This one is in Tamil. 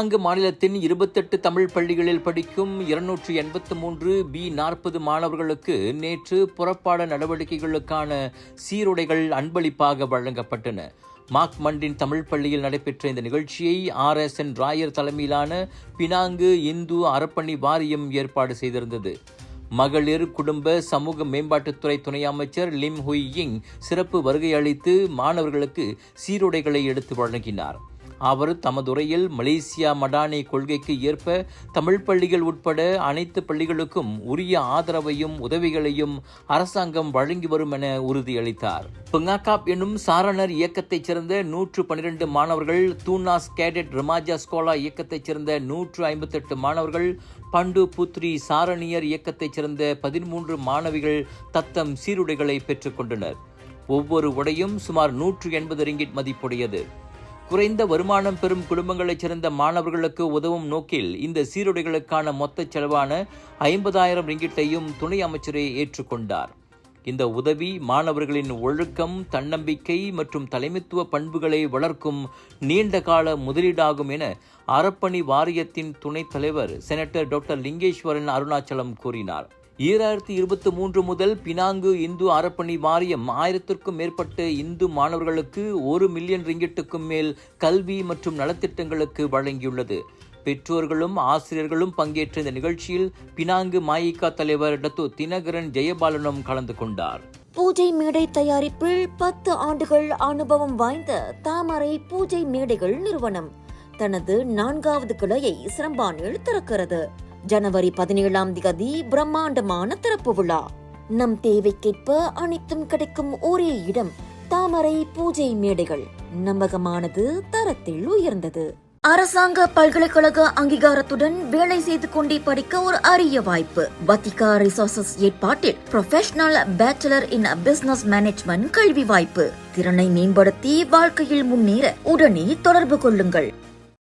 அங்கு மாநிலத்தின் 28 தமிழ் பள்ளிகளில் படிக்கும் 283 B40 மாணவர்களுக்கு நேற்று புறப்பாட நடவடிக்கைகளுக்கான சீருடைகள் அன்பளிப்பாக வழங்கப்பட்டன. மாக்மண்டின் தமிழ் பள்ளியில் நடைபெற்ற இந்த நிகழ்ச்சியை RSN ராயர் தலைமையிலான பினாங்கு இந்து அறப்பணி வாரியம் ஏற்பாடு செய்திருந்தது. மகளிர் குடும்ப சமூக மேம்பாட்டுத்துறை துணை அமைச்சர் லிம் ஹுய் யிங் சிறப்பு வருகை அளித்து மாணவர்களுக்கு சீருடைகளை எடுத்து வழங்கினார். அவர் தமது உரையில் மலேசியா மடானி கொள்கைக்கு ஏற்ப தமிழ் பள்ளிகள் உட்பட அனைத்து பள்ளிகளுக்கும் உரிய ஆதரவையும் உதவிகளையும் அரசாங்கம் வழங்கி வரும் என உறுதியளித்தார். பெங்காக்காப் என்னும் சாரணர் இயக்கத்தைச் சேர்ந்த 112 மாணவர்கள், தூனாஸ் கேடட் ரமாஜா ஸ்கோலா இயக்கத்தைச் சேர்ந்த 158 மாணவர்கள், பண்டு புத்ரி சாரணியர் இயக்கத்தைச் சேர்ந்த 13 மாணவிகள் தத்தம் சீருடைகளை பெற்றுக் கொண்டனர். ஒவ்வொரு உடையும் சுமார் 180 ரிங்கிட் மதிப்புடையது. குறைந்த வருமானம் பெறும் குடும்பங்களைச் சேர்ந்த மாணவர்களுக்கு உதவும் நோக்கில் இந்த சீருடைகளுக்கான மொத்த செலவான 50,000 ரிங்கிட்டையும் துணை அமைச்சரே ஏற்றுக்கொண்டார். இந்த உதவி மாணவர்களின் ஒழுக்கம், தன்னம்பிக்கை மற்றும் தலைமைத்துவ பண்புகளை வளர்க்கும் நீண்டகால முதலீடாகும் என அறப்பணி வாரியத்தின் துணைத் தலைவர் செனட்டர் டாக்டர் லிங்கேஸ்வரன் அருணாச்சலம் கூறினார். 2023 முதல் பினாங்கு இந்து அறப்பணி வாரியம் 1000க்கும் மேற்பட்ட இந்து மாணவர்களுக்கு 1 மில்லியன் ரிங்கிட்டுக்கும் மேல் கல்வி மற்றும் நலத்திட்டங்களுக்கு வழங்கியுள்ளது. பெற்றோர்களும் ஆசிரியர்களும் பங்கேற்ற இந்த நிகழ்ச்சியில் பினாங்கு மாயிகா தலைவர் டத்து தினகரன் ஜெயபாலனும் கலந்து கொண்டார். பூஜை மேடை தயாரிப்பில் 10 ஆண்டுகள் அனுபவம் வாய்ந்த தாமரை பூஜை மேடைகள் நிறுவனம் தனது 4வது கிளையை சிரம்பானில் திறக்கிறது. ஜனவரி 17ஆம் தேதி பிரம்மாண்டமான திறப்பு விழா. நம் தேவைக்கேற்ப அனைத்தும் கிடைக்கும் ஒரே இடம் தாமரை பூஜை மேடைகள். நம்பகமானது, தரத்தில் உயர்ந்தது. அரசாங்க பல்கலைக்கழக அங்கீகாரத்துடன் வேலை செய்து கொண்டே படிக்க ஒரு அரிய வாய்ப்பு. வத்திகா ரிசோர்சஸ் ஏற்பாட்டில் ப்ரொஃபஷனல் பேச்சுலர் இன் பிசினஸ் மேனேஜ்மெண்ட் கல்வி வாய்ப்பு. திறனை மேம்படுத்தி வாழ்க்கையில் முன்னேற உடனே தொடர்பு கொள்ளுங்கள்.